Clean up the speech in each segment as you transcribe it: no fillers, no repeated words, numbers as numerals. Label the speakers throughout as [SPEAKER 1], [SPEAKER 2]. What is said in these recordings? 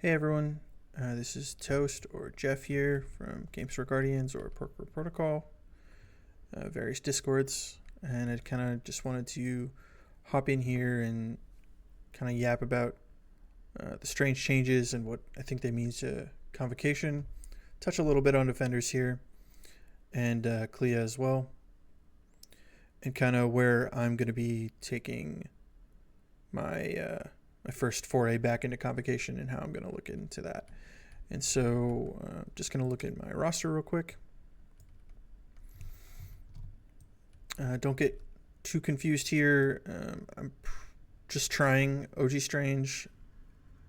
[SPEAKER 1] Hey everyone, this is Toast or Jeff here from Games for Guardians or Porker Protocol, various discords, and I kind of just wanted to hop in here and kind of yap about the strange changes and what I think they mean to Convocation, touch a little bit on Defenders here, and Clea as well, and kind of where I'm going to be taking my first foray back into Convocation and how I'm going to look into that. And so just going to look at my roster real quick. Don't get too confused here. I'm just trying OG Strange.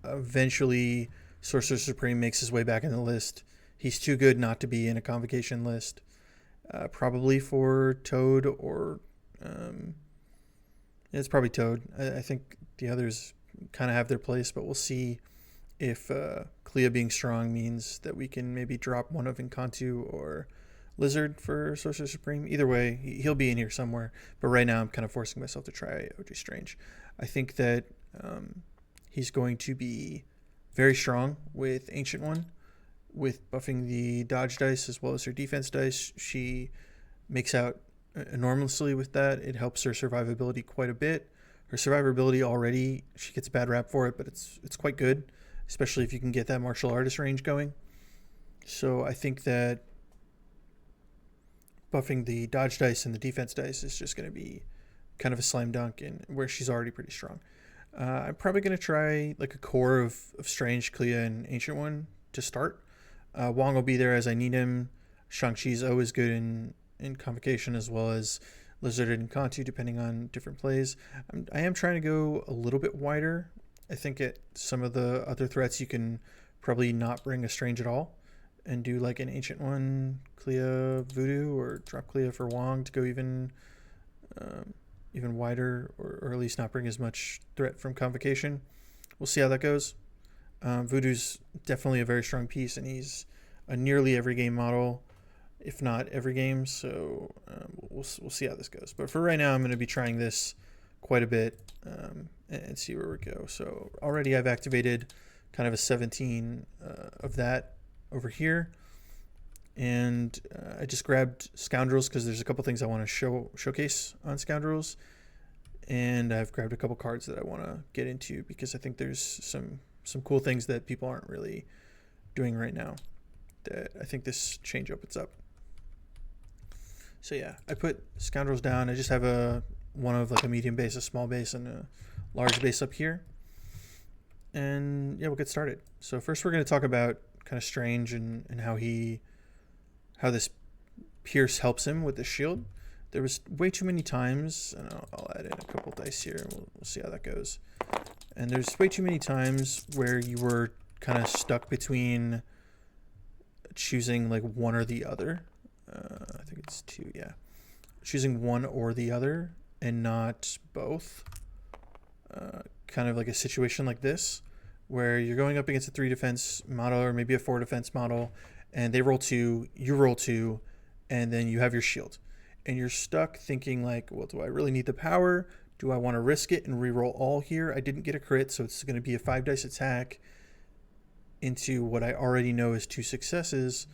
[SPEAKER 1] Eventually, Sorcerer Supreme makes his way back in the list. He's too good not to be in a Convocation list. Probably for Toad or... it's probably Toad. I think the others kind of have their place, but we'll see if Clea being strong means that we can maybe drop one of Encantu or Lizard for Sorcerer Supreme. Either way, he'll be in here somewhere. But right now, I'm kind of forcing myself to try OG Strange. I think that he's going to be very strong with Ancient One, with buffing the dodge dice as well as her defense dice. She makes out enormously with that. It helps her survivability quite a bit. Her survivability already, she gets a bad rap for it, but it's quite good, especially if you can get that martial artist range going. So I think that buffing the dodge dice and the defense dice is just going to be kind of a slam dunk, in where she's already pretty strong. I'm probably going to try like a core of Strange, Clea, and Ancient One to start. Wong will be there as I need him. Shang-Chi's always good in Convocation, as well as Lizard and Kantu, depending on different plays. I am trying to go a little bit wider. I think at some of the other threats you can probably not bring a Strange at all and do like an Ancient One, Clea, Voodoo, or drop Clea for Wong to go even wider, or at least not bring as much threat from Convocation. We'll see how that goes. Voodoo's definitely a very strong piece, and he's a nearly every game model, if not every game, so we'll see how this goes. But for right now, I'm going to be trying this quite a bit and see where we go. So already I've activated kind of a 17 of that over here, and I just grabbed Scoundrels because there's a couple things I want to showcase on Scoundrels, and I've grabbed a couple cards that I want to get into because I think there's some cool things that people aren't really doing right now that I think this change opens up. So yeah, I put Scoundrels down. I just have one of like a medium base, a small base, and a large base up here. And yeah, we'll get started. So first we're going to talk about kind of Strange and how this Pierce helps him with the shield. There was way too many times, and I'll add in a couple dice here, and we'll see how that goes. And there's way too many times where you were kind of stuck between choosing like one or the other. I think it's two, yeah. Choosing one or the other and not both. Kind of like a situation like this, where you're going up against a 3 defense model or maybe a 4 defense model, and they roll 2, you roll 2, and then you have your shield. And you're stuck thinking like, well, do I really need the power? Do I want to risk it and re-roll all here? I didn't get a crit, so it's going to be a 5 dice attack into what I already know is 2 successes.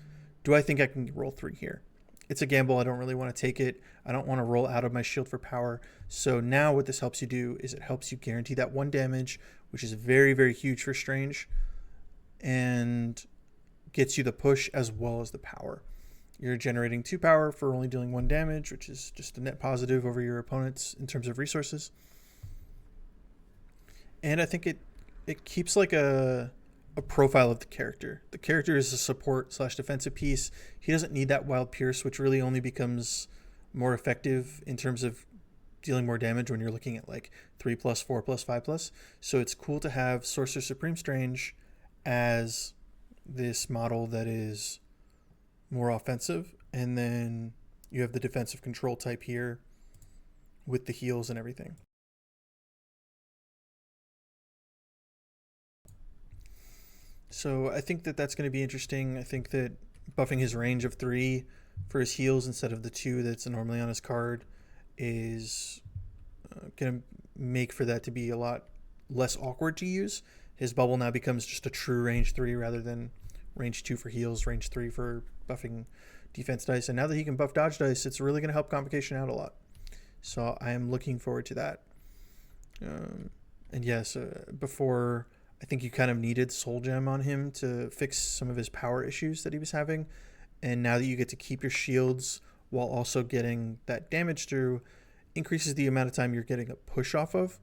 [SPEAKER 1] Do I think I can roll 3 here? It's a gamble. I don't really want to take it. I don't want to roll out of my shield for power. So now what this helps you do is it helps you guarantee that 1 damage, which is very, very huge for Strange, and gets you the push as well as the power. You're generating 2 power for only dealing 1 damage, which is just a net positive over your opponents in terms of resources. And I think it keeps like a profile of the character. The character is a support / defensive piece. He doesn't need that Wild Pierce, which really only becomes more effective in terms of dealing more damage when you're looking at like 3+, 4+, 5+. So it's cool to have Sorcerer Supreme Strange as this model that is more offensive, and then you have the defensive control type here with the heals and everything. So I think that that's going to be interesting. I think that buffing his range of 3 for his heals instead of the 2 that's normally on his card is going to make for that to be a lot less awkward to use. his bubble now becomes just a true range 3 rather than range 2 for heals, range 3 for buffing defense dice. And now that he can buff dodge dice, it's really going to help Convocation out a lot. So I am looking forward to that. And yes, before, I think you kind of needed Soul Gem on him to fix some of his power issues that he was having. And now that you get to keep your shields while also getting that damage through, increases the amount of time you're getting a push off of,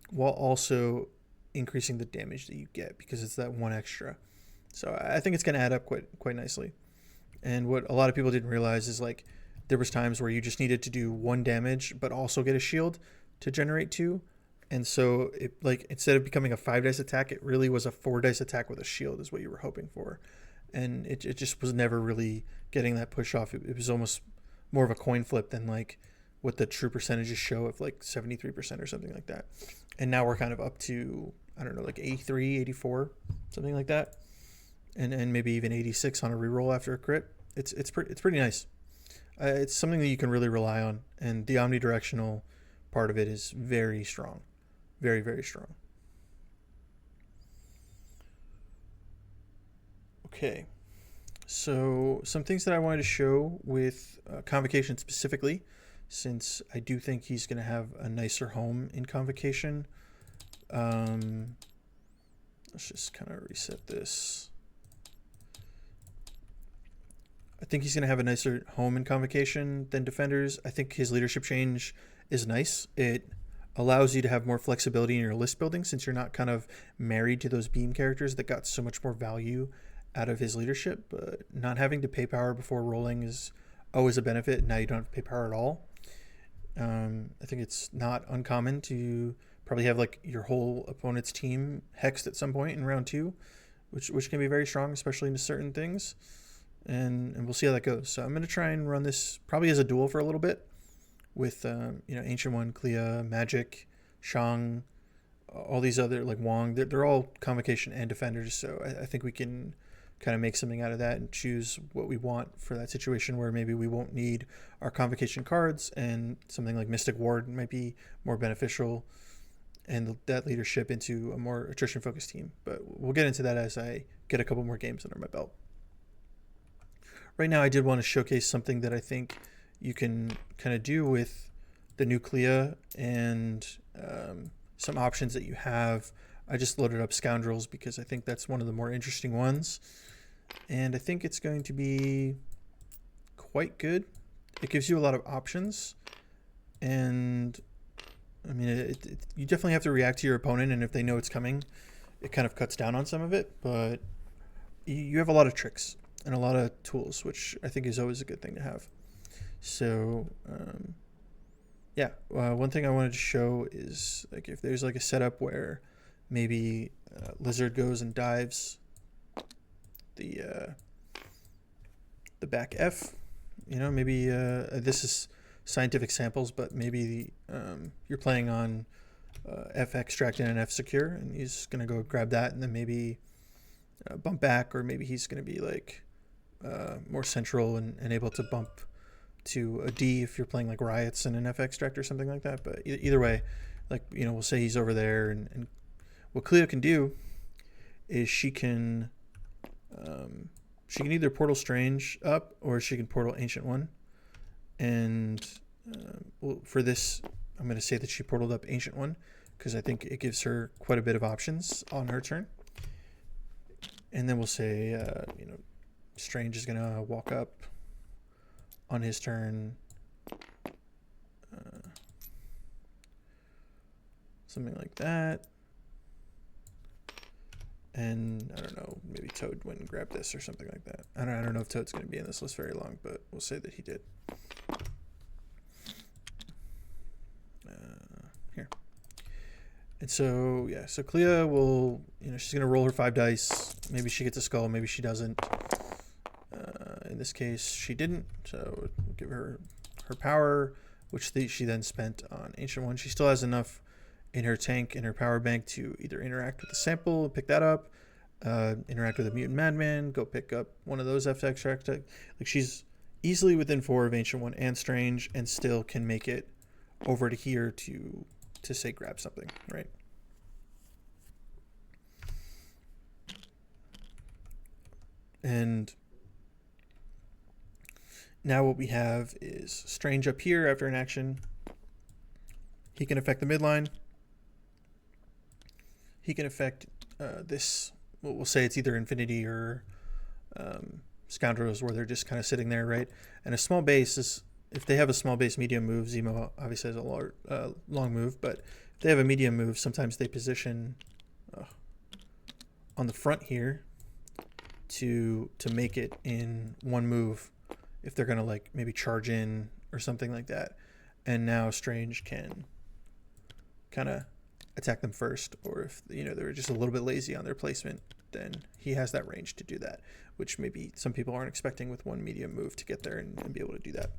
[SPEAKER 1] while also increasing the damage that you get because it's that one extra. So I think it's going to add up quite nicely. And what a lot of people didn't realize is like there was times where you just needed to do 1 damage but also get a shield to generate 2. And so it, like, instead of becoming a 5 dice attack, it really was a 4 dice attack with a shield is what you were hoping for. And it just was never really getting that push off. It was almost more of a coin flip than like what the true percentages show of like 73% or something like that. And now we're kind of up to, I don't know, like 83, 84, something like that. And maybe even 86 on a reroll after a crit. It's pretty nice. It's something that you can really rely on. And the omnidirectional part of it is very strong. Very, very strong. Okay. So some things that I wanted to show with Convocation specifically, since I do think he's going to have a nicer home in Convocation. Let's just kind of reset this. I think he's going to have a nicer home in Convocation than Defenders. I think his leadership change is nice. It allows you to have more flexibility in your list building since you're not kind of married to those beam characters that got so much more value out of his leadership. But not having to pay power before rolling is always a benefit. Now you don't have to pay power at all. I think it's not uncommon to probably have like your whole opponent's team hexed at some point in round 2, which can be very strong, especially into certain things. And we'll see how that goes. So I'm going to try and run this probably as a duel for a little bit with, Ancient One, Clea, Magic, Shang, all these other, like Wong. They're all Convocation and Defenders. So I think we can kind of make something out of that and choose what we want for that situation where maybe we won't need our Convocation cards and something like Mystic Ward might be more beneficial and that leadership into a more attrition-focused team. But we'll get into that as I get a couple more games under my belt. Right now, I did want to showcase something that I think you can kind of do with the new Clea and some options that you have. I just loaded up Scoundrels because I think that's one of the more interesting ones. And I think it's going to be quite good. It gives you a lot of options. And, I mean, you definitely have to react to your opponent. And if they know it's coming, it kind of cuts down on some of it. But you have a lot of tricks and a lot of tools, which I think is always a good thing to have. So, one thing I wanted to show is like if there's like a setup where maybe Lizard goes and dives the back F, maybe this is scientific samples, but maybe you're playing on F extract and an F secure, and he's gonna go grab that, and then maybe bump back, or maybe he's gonna be like more central and able to bump to a D if you're playing like Riots and an F extract or something like that. But either way, like, we'll say he's over there, and what Clea can do is she can either portal Strange up or she can portal Ancient One. And for this, I'm going to say that she portaled up Ancient One because I think it gives her quite a bit of options on her turn. And then we'll say, Strange is going to walk up on his turn, something like that. And I don't know, maybe Toad went and grabbed this or something like that. I don't know if Toad's going to be in this list very long, but we'll say that he did. Here. And so, so Clea will, she's going to roll her 5 dice. Maybe she gets a skull, maybe she doesn't. In this case, she didn't, so we'll give her her power, which she then spent on Ancient One. She still has enough in her tank, in her power bank, to either interact with the sample, pick that up, interact with a Mutant Madman, go pick up one of those F extract. Like, she's easily within 4 of Ancient One and Strange, and still can make it over to here to say grab something, right? And now what we have is Strange up here after an action. He can affect the midline. He can affect this, we'll say it's either Infinity or Scoundrels, where they're just kind of sitting there, right? And a small base is, if they have a small base medium move, Zemo obviously has a long move, but if they have a medium move, sometimes they position on the front here to make it in one move if they're going to like maybe charge in or something like that. And now Strange can kind of attack them first, or if they're just a little bit lazy on their placement, then he has that range to do that, which maybe some people aren't expecting with one medium move to get there and be able to do that.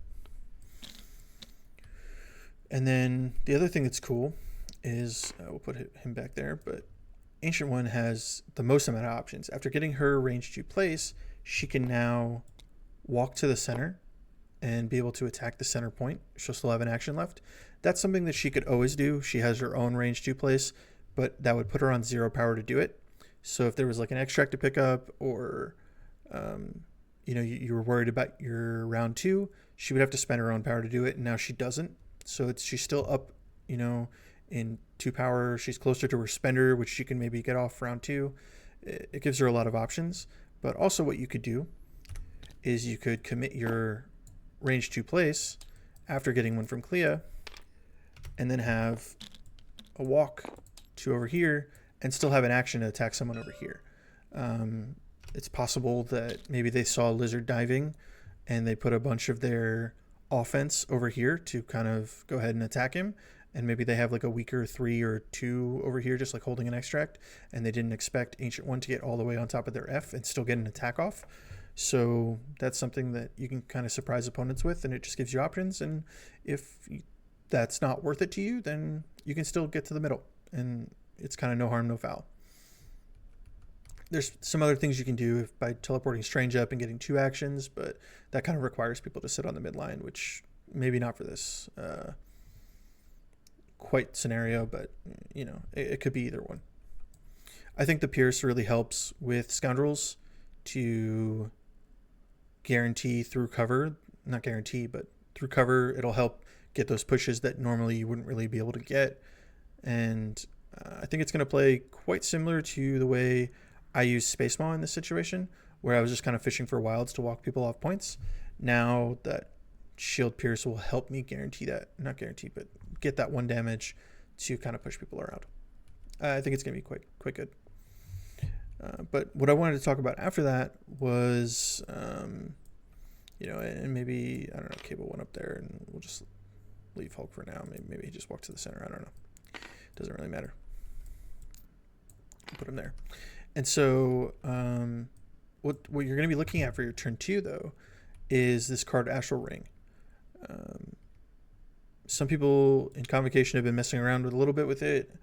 [SPEAKER 1] And then the other thing that's cool is, we'll put him back there, but Ancient One has the most amount of options. After getting her range to place, she can now walk to the center and be able to attack the center point. She'll still have an action left. That's something that she could always do. She has her own range to place, but that would put her on 0 power to do it. So if there was like an extract to pick up, or you were worried about your round 2, she would have to spend her own power to do it, and now she doesn't. So she's still up, in 2 power. She's closer to her spender, which she can maybe get off round 2. It gives her a lot of options. But also what you could do is you could commit your range to place after getting one from Clea, and then have a walk to over here and still have an action to attack someone over here. It's possible that maybe they saw a lizard diving and they put a bunch of their offense over here to kind of go ahead and attack him. And maybe they have like a weaker 3 or 2 over here, just like holding an extract, and they didn't expect Ancient One to get all the way on top of their F and still get an attack off. So that's something that you can kind of surprise opponents with, and it just gives you options. And if that's not worth it to you, then you can still get to the middle, and it's kind of no harm, no foul. There's some other things you can do by teleporting Strange up and getting 2 actions, but that kind of requires people to sit on the midline, which maybe not for this quite scenario, but it could be either one. I think the Pierce really helps with Scoundrels to guarantee through cover, not guarantee, but through cover, it'll help get those pushes that normally you wouldn't really be able to get. And I think it's going to play quite similar to the way I use Space Maw in this situation, where I was just kind of fishing for wilds to walk people off points. Now that Shield Pierce will help me guarantee that, not guarantee, but get that 1 damage to kind of push people around. I think it's going to be quite good. But what I wanted to talk about after that was, and maybe, I don't know, Cable went up there, and we'll just leave Hulk for now. Maybe he just walked to the center. I don't know. Doesn't really matter. Put him there. And so what you're going to be looking at for your turn 2, though, is this card Astral Ring. Some people in Convocation have been messing around with a little bit with it,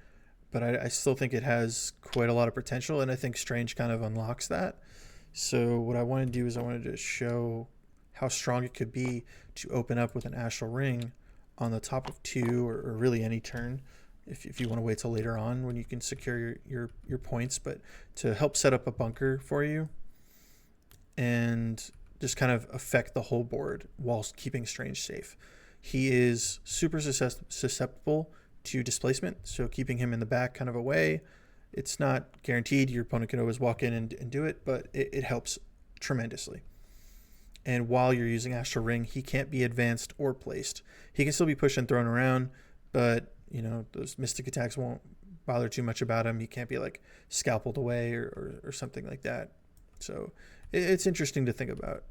[SPEAKER 1] but I still think it has quite a lot of potential, and I think Strange kind of unlocks that. So what I want to do is I wanted to show how strong it could be to open up with an Astral Ring on the top of 2, or really any turn, if you want to wait till later on when you can secure your points, but to help set up a bunker for you and just kind of affect the whole board whilst keeping Strange safe. He is super susceptible to displacement, so keeping him in the back kind of away, it's not guaranteed. Your opponent can always walk in and do it, but it helps tremendously. And while you're using Astral Ring, he can't be advanced or placed. He can still be pushed and thrown around, but those mystic attacks won't bother too much about him. He can't be like scalpeled away or something like that. So it's interesting to think about.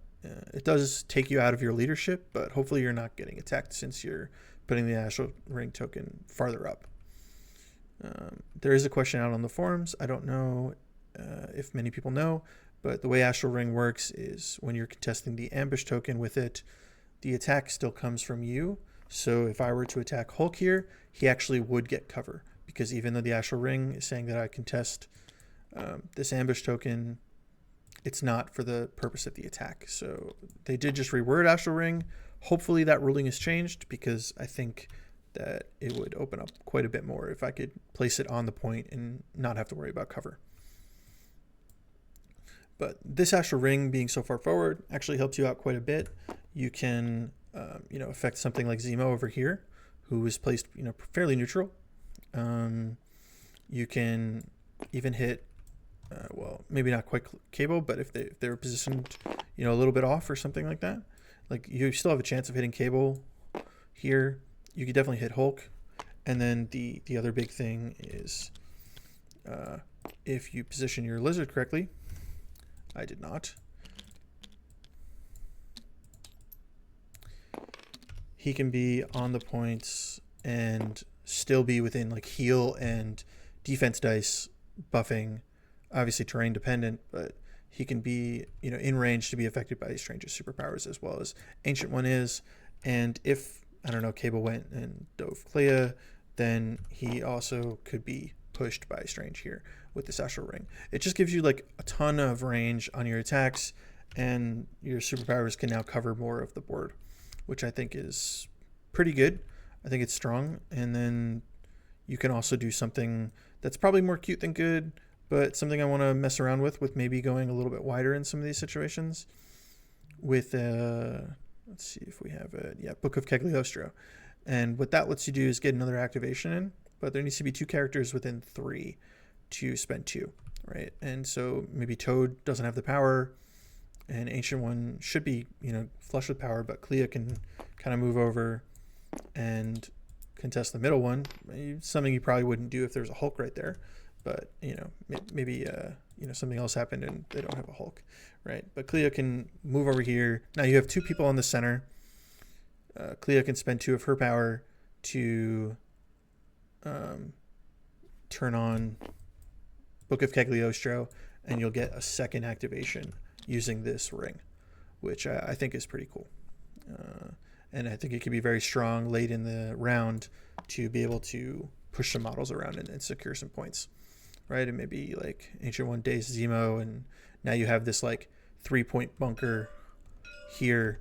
[SPEAKER 1] It does take you out of your leadership, but hopefully you're not getting attacked since you're putting the Astral Ring token farther up. There is a question out on the forums. I don't know if many people know, but the way Astral Ring works is when you're contesting the ambush token with it, the attack still comes from you. So if I were to attack Hulk here, he actually would get cover, because even though the Astral Ring is saying that I contest this ambush token, it's not for the purpose of the attack. So they did just reword Astral Ring. Hopefully that ruling is changed, because I think that it would open up quite a bit more if I could place it on the point and not have to worry about cover. But this Astral Ring being so far forward actually helps you out quite a bit. You can, affect something like Zemo over here, who is placed, fairly neutral. You can even hit, maybe not quite Cable, but if they're positioned, a little bit off or something like that, like you still have a chance of hitting Cable here. You could definitely hit Hulk. And then the other big thing is if you position your Lizard correctly, I did not. He can be on the points and still be within like heal and defense dice buffing, obviously terrain dependent, but he can be, in range to be affected by Strange's superpowers as well as Ancient One is. And if, I don't know, Cable went and dove Clea, then he also could be pushed by Strange here with this Astral Ring. It just gives you like a ton of range on your attacks, and your superpowers can now cover more of the board, which I think is pretty good. I think it's strong. And then you can also do something that's probably more cute than good, but something I want to mess around with maybe going a little bit wider in some of these situations with, let's see if we have it. Book of Cagliostro. And what that lets you do is get another activation in, but there needs to be 2 characters within 3 to spend 2, right? And so maybe Toad doesn't have the power, and Ancient One should be, flush with power, but Clea can kind of move over and contest the middle one. Something you probably wouldn't do if there's a Hulk right there, but maybe something else happened and they don't have a Hulk, right? But Clea can move over here. Now you have 2 people on the center. Clea can spend 2 of her power to turn on Book of Cagliostro, and you'll get a second activation using this ring, which I think is pretty cool. And I think it can be very strong late in the round to be able to push some models around and secure some points, right? And maybe like Ancient One days Zemo, and now you have this like 3-point bunker here,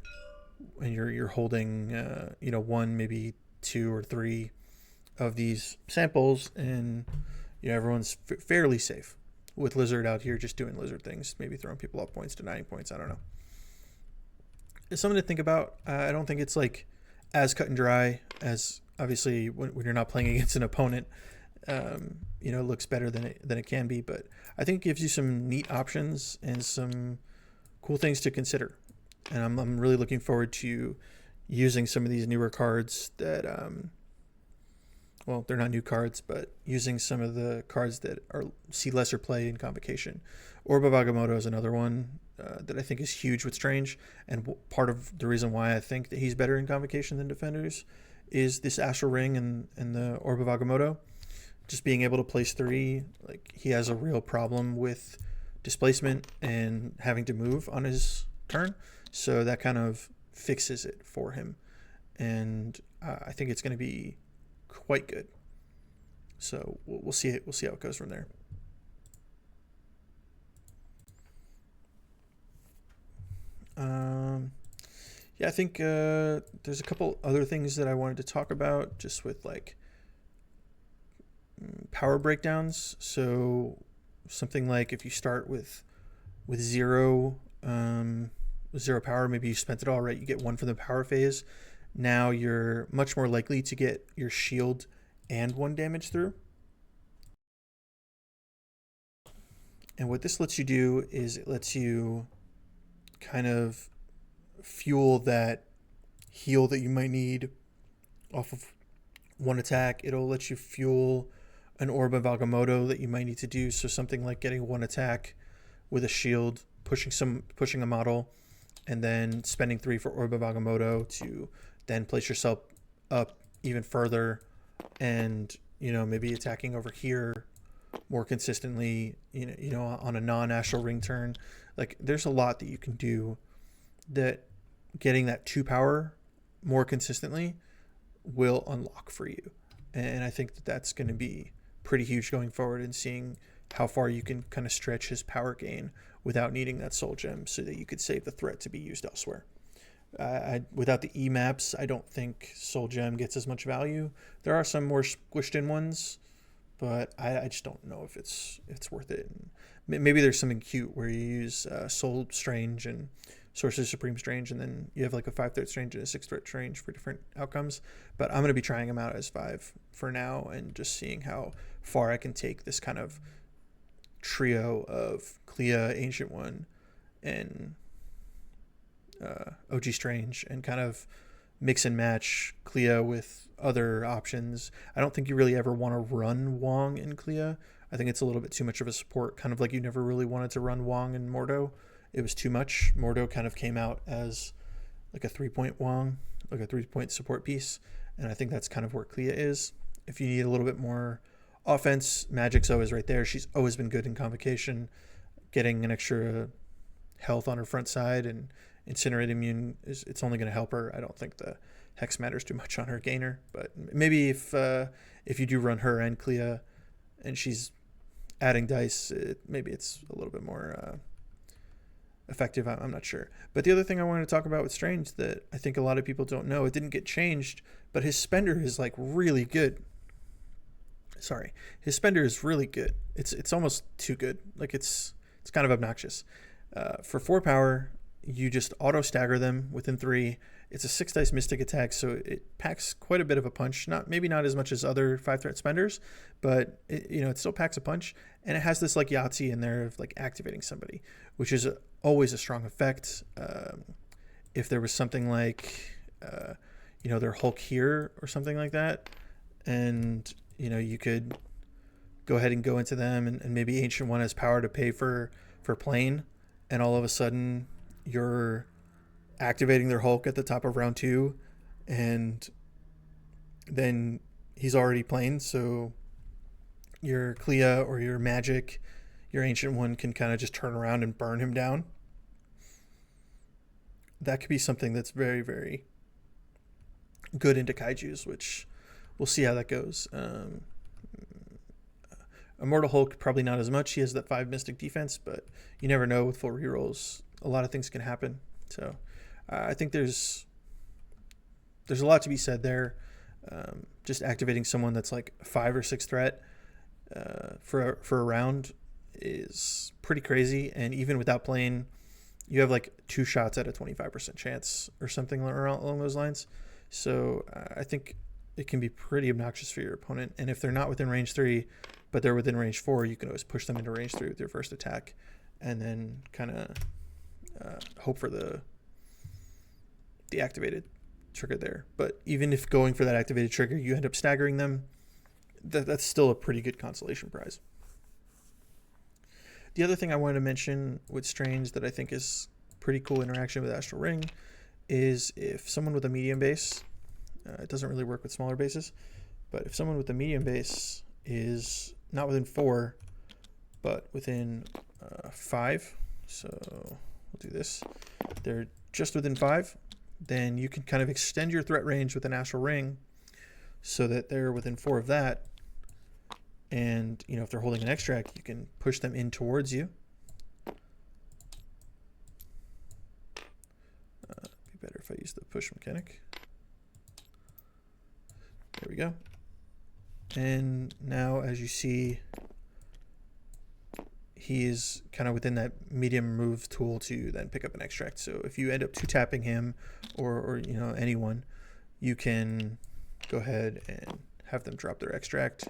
[SPEAKER 1] and you're holding 1, maybe 2 or 3 of these samples, and everyone's fairly safe with Lizard out here just doing Lizard things, maybe throwing people up points, denying points. I don't know. It's something to think about. I don't think it's like as cut and dry as obviously when you're not playing against an opponent. It looks better than it can be, but I think it gives you some neat options and some cool things to consider. And I'm really looking forward to using some of these newer cards that, they're not new cards, but using some of the cards that see lesser play in Convocation. Orb of Agamotto is another one that I think is huge with Strange, and part of the reason why I think that he's better in Convocation than Defenders is this Astral Ring and the Orb of Agamotto. Just being able to place 3, like he has a real problem with displacement and having to move on his turn. So that kind of fixes it for him. And I think it's going to be quite good. So we'll see it. We'll see how it goes from there. I think there's a couple other things that I wanted to talk about just with like power breakdowns. So something like if you start with 0 power, maybe you spent it all, right? You get 1 from the power phase. Now you're much more likely to get your shield and 1 damage through. And what this lets you do is it lets you kind of fuel that heal that you might need off of 1 attack. It'll let you fuel an Orb of Agamotto that you might need to do. So something like getting 1 attack with a shield, pushing a model, and then spending 3 for Orb of Agamotto to then place yourself up even further, and maybe attacking over here more consistently, on a non-Astral Ring turn. Like there's a lot that you can do that getting that 2 power more consistently will unlock for you. And I think that that's going to be pretty huge going forward, and seeing how far you can kind of stretch his power gain without needing that soul gem, so that you could save the threat to be used elsewhere. Without the E-maps, I don't think soul gem gets as much value. There are some more squished in ones, but I just don't know if it's worth it. And maybe there's something cute where you use Soul Strange and Sorcerer Supreme Strange, and then you have like a 5-threat Strange and a 6-threat Strange for different outcomes. But I'm going to be trying them out as 5 for now and just seeing how far I can take this kind of trio of Clea, Ancient One, and OG Strange, and kind of mix and match Clea with other options. I don't think you really ever want to run Wong in Clea. I think it's a little bit too much of a support, kind of like you never really wanted to run Wong in Mordo. It was too much. Mordo kind of came out as like a 3-point Wong, like a 3-point support piece, and I think that's kind of where Clea is. If you need a little bit more offense, Magic's always right there. She's always been good in Convocation, getting an extra health on her front side, and Incinerate Immune it's only going to help her. I don't think the Hex matters too much on her gainer, but maybe if you do run her and Clea, and she's adding dice, maybe it's a little bit more effective. I'm not sure. But the other thing I wanted to talk about with Strange that I think a lot of people don't know, it didn't get changed, but his spender is like really good. Sorry, his spender is really good. It's almost too good. Like it's kind of obnoxious. For 4 power, you just auto stagger them within 3. It's a 6 dice mystic attack, so it packs quite a bit of a punch. Maybe not as much as other 5-threat spenders, but it still packs a punch. And it has this like Yahtzee in there of like activating somebody, which is always a strong effect. If there was something like their Hulk here or something like that, and you could go ahead and go into them, and maybe Ancient One has power to pay for plane, and all of a sudden you're activating their Hulk at the top of round 2, and then he's already playing, so your Clea or your Magic, your Ancient One can kind of just turn around and burn him down. That could be something that's very, very good into Kaijus, which we'll see how that goes. Immortal Hulk, probably not as much. He has that 5 Mystic defense, but you never know with full rerolls. A lot of things can happen. So I think there's a lot to be said there. Just activating someone that's like 5 or 6 threat for a round is pretty crazy. And even without playing, you have like 2 shots at a 25% chance or something along those lines. So I think it can be pretty obnoxious for your opponent. And if they're not within range 3, but they're within range 4, you can always push them into range 3 with your first attack, and then kind of hope for the activated trigger there. But even if going for that activated trigger, you end up staggering them, that's still a pretty good consolation prize. The other thing I wanted to mention with Strange that I think is pretty cool interaction with Astral Ring is if someone with a medium base, it doesn't really work with smaller bases, but if someone with a medium base is not within 4, but within 5, so we'll do this, they're just within 5, then you can kind of extend your threat range with an Astral Ring so that they're within 4 of that. And, if they're holding an extract, you can push them in towards you. Be better if I use the push mechanic. There we go. And now, as you see, he is kind of within that medium move tool to then pick up an extract. So if you end up 2-tapping him or anyone, you can go ahead and have them drop their extract,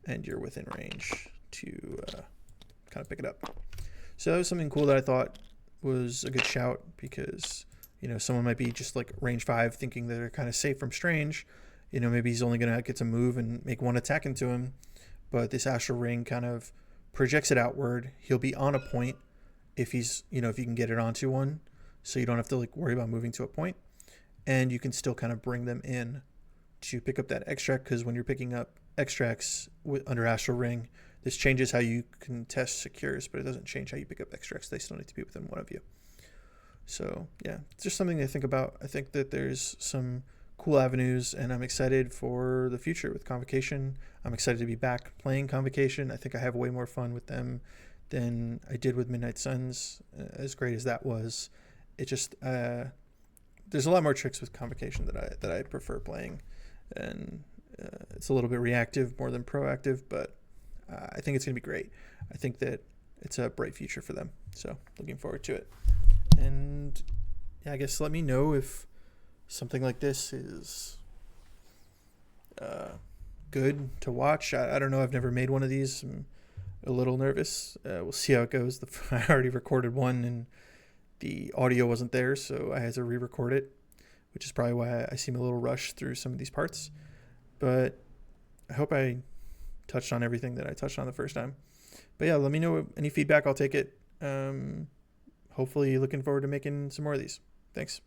[SPEAKER 1] and you're within range to kind of pick it up. So that was something cool that I thought was a good shout, because someone might be just like range 5 thinking that they're kind of safe from Strange. Maybe he's only going to get to move and make 1 attack into him, but this Astral Ring kind of projects it outward. He'll be on a point if he's, if you can get it onto one, so you don't have to like worry about moving to a point, and you can still kind of bring them in to pick up that extract, because when you're picking up extracts under Astral Ring, this changes how you can test secures, but it doesn't change how you pick up extracts. They still need to be within 1 of you. So yeah, it's just something to think about. I think that there's some cool avenues, and I'm excited for the future with Convocation. I'm excited to be back playing Convocation. I think I have way more fun with them than I did with Midnight Suns, as great as that was. It just there's a lot more tricks with Convocation that I prefer playing, and it's a little bit reactive more than proactive, but I think it's going to be great. I think that it's a bright future for them. So looking forward to it. And yeah, I guess let me know if something like this is good to watch. I don't know. I've never made one of these. I'm a little nervous. We'll see how it goes. I already recorded one and the audio wasn't there, so I had to re-record it, which is probably why I seem a little rushed through some of these parts. But I hope I touched on everything that I touched on the first time. But yeah, let me know any feedback. I'll take it. Hopefully looking forward to making some more of these. Thanks.